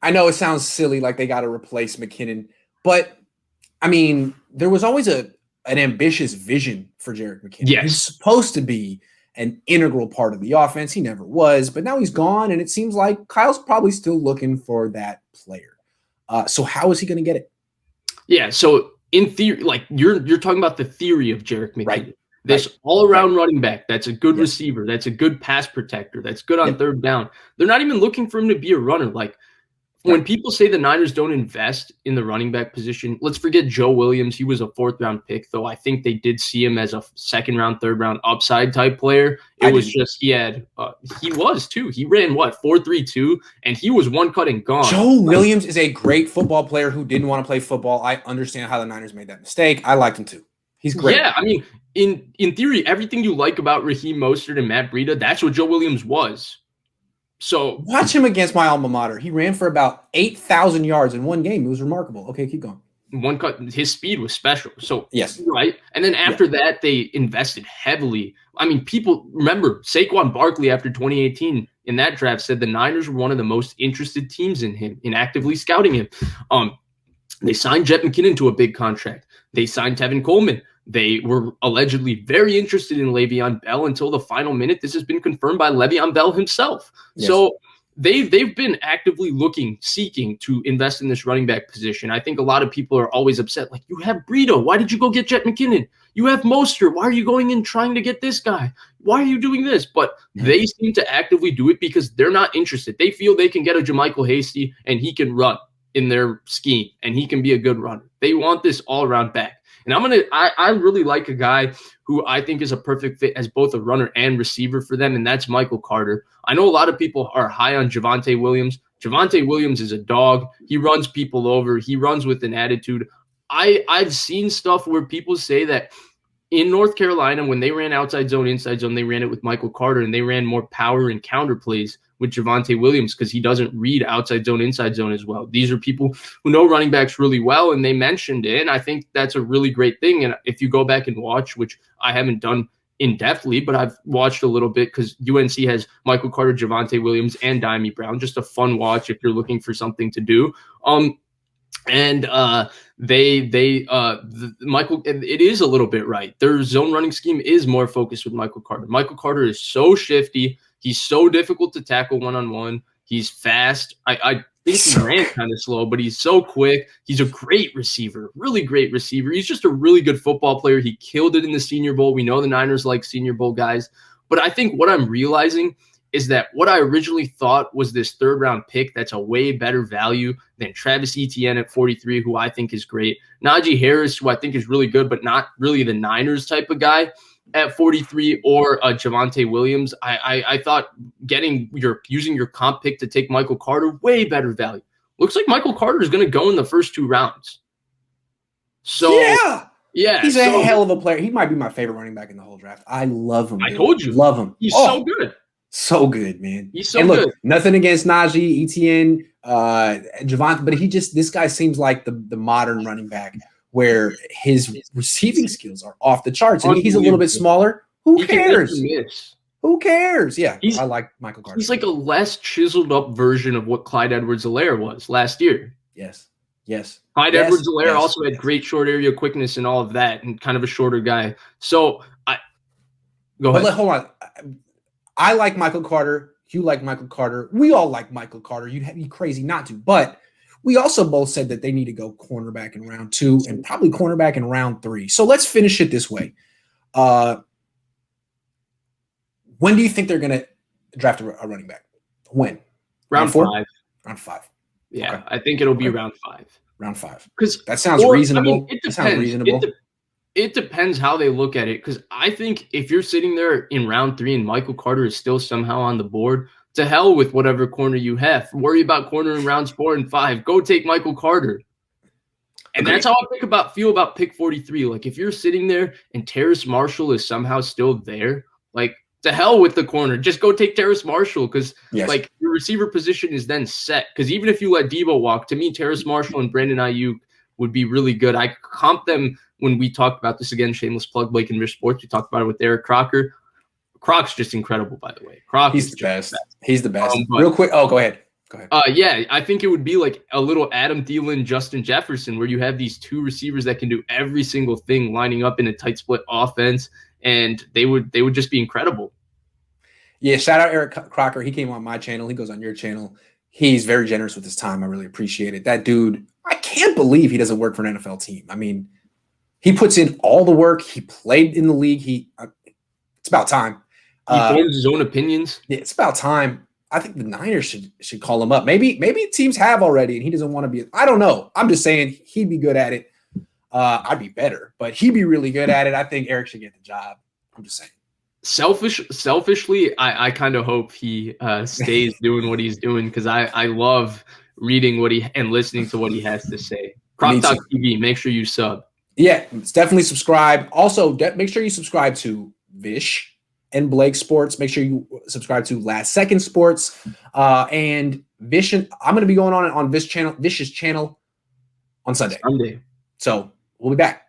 I know it sounds silly, like they got to replace McKinnon, but I mean, there was always an ambitious vision for Jerick McKinnon. Yes. He's supposed to be an integral part of the offense. He never was, but now he's gone, and it seems like Kyle's probably still looking for that player. So how is he going to get it? Yeah, so in theory, like you're talking about the theory of Jerick McKinnon. Right. This all-around running back that's a good receiver, that's a good pass protector, that's good on third down. They're not even looking for him to be a runner. Like when people say the Niners don't invest in the running back position, let's forget Joe Williams. He was a 4th-round pick, though I think they did see him as a 2nd-round, 3rd-round upside type player. It was just he was too. He ran 4.32, and he was one cut and gone. Joe Williams is a great football player who didn't want to play football. I understand how the Niners made that mistake. I liked him too. He's great. Yeah, I mean, in theory, everything you like about Raheem Mostert and Matt Breida, that's what Joe Williams was. So watch him against my alma mater. He ran for about 8,000 yards in one game. It was remarkable. Okay, keep going. One cut, his speed was special. So yes, right. And then after that, they invested heavily. I mean, people remember Saquon Barkley after 2018 in that draft said the Niners were one of the most interested teams in him, in actively scouting him. They signed Jerick McKinnon to a big contract. They signed Tevin Coleman. They were allegedly very interested in Le'Veon Bell until the final minute. This has been confirmed by Le'Veon Bell himself. Yes. So they've been actively seeking to invest in this running back position. I think a lot of people are always upset. Like, you have Breida. Why did you go get Jerick McKinnon? You have Mostert. Why are you going in trying to get this guy? Why are you doing this? But they seem to actively do it because they're not interested. They feel they can get a JaMychal Hasty and he can run in their scheme and he can be a good runner. They want this all-around back. And I really like a guy who I think is a perfect fit as both a runner and receiver for them, and that's Michael Carter. I know a lot of people are high on Javonte Williams. Javonte Williams is a dog. He runs people over. He runs with an attitude. I've seen stuff where people say that in North Carolina, when they ran outside zone, inside zone, they ran it with Michael Carter, and they ran more power and counter plays with Javonte Williams because he doesn't read outside zone, inside zone as well. These are people who know running backs really well, and they mentioned it, and I think that's a really great thing. And if you go back and watch, which I haven't done in-depthly, but I've watched a little bit because UNC has Michael Carter, Javonte Williams, and Dimey Brown. Just a fun watch if you're looking for something to do. Michael, it is a little bit right. Their zone running scheme is more focused with Michael Carter. Michael Carter is so shifty. He's so difficult to tackle one-on-one. He's fast. I think he ran kind of slow, but he's so quick. He's a great receiver, really great receiver. He's just a really good football player. He killed it in the Senior Bowl. We know the Niners like Senior Bowl guys. But I think what I'm realizing is that what I originally thought was this 3rd-round pick that's a way better value than Travis Etienne at 43, who I think is great. Najee Harris, who I think is really good, but not really the Niners type of guy at 43, or Javonte Williams. I thought using your comp pick to take Michael Carter, way better value. Looks like Michael Carter is going to go in the first 2 rounds. So yeah, he's a hell of a player. He might be my favorite running back in the whole draft. I love him. I told you, love him. He's so good. So good, man. He's so good. Nothing against Najee, Etienne, Javonte, but this guy seems like the modern running back where his receiving skills are off the charts. And he's a little bit smaller. Who cares? Who cares? Yeah, I like Michael Carter. He's like a less chiseled up version of what Clyde Edwards-Helaire was last year. Yes. Clyde Edwards-Helaire also had great short area quickness and all of that, and kind of a shorter guy. So go ahead. Hold on. I like Michael Carter. You like Michael Carter. We all like Michael Carter. You'd be crazy not to. But we also both said that they need to go cornerback in round 2 and probably cornerback in round 3. So let's finish it this way. When do you think they're going to draft a running back? When? Round 5. Round 5. Yeah, okay. I think it'll be round 5. Round 5. Because that sounds reasonable. I mean, it depends. It depends how they look at it, because I think if you're sitting there in round 3 and Michael Carter is still somehow on the board, to hell with whatever corner you have. Worry about corner in rounds 4 and 5. Go take Michael Carter. And that's how I feel about pick 43. Like, if you're sitting there and Terrace Marshall is somehow still there, like, to hell with the corner. Just go take Terrace Marshall, because like, your receiver position is then set. Because even if you let Debo walk, to me, Terrace Marshall and Brandon Ayuk would be really good. I comp them when we talked about this again, shameless plug, Blake and Vish Sports. We talked about it with Eric Crocker. Croc's just incredible, by the way. He's the best. He's the best. Real quick. Oh, go ahead. Go ahead. Yeah, I think it would be like a little Adam Thielen, Justin Jefferson, where you have these two receivers that can do every single thing lining up in a tight split offense, and they would just be incredible. Yeah, shout out Eric Crocker. He came on my channel. He goes on your channel. He's very generous with his time. I really appreciate it. That dude, I can't believe he doesn't work for an NFL team. I mean, he puts in all the work. He played in the league. It's about time. He forms his own opinions. Yeah, it's about time. I think the Niners should call him up. Maybe teams have already, and he doesn't want to be. I don't know. I'm just saying he'd be good at it. I'd be better, but he'd be really good at it. I think Eric should get the job. I'm just saying. Selfishly, I kind of hope he stays doing what he's doing, because I love reading and listening to what he has to say. Croc Talk TV, make sure you sub. Yeah, definitely subscribe. Also, make sure you subscribe to Vish and Blake Sports. Make sure you subscribe to Last Second Sports and Vish. I'm going to be going on Vish's channel on Sunday. So we'll be back.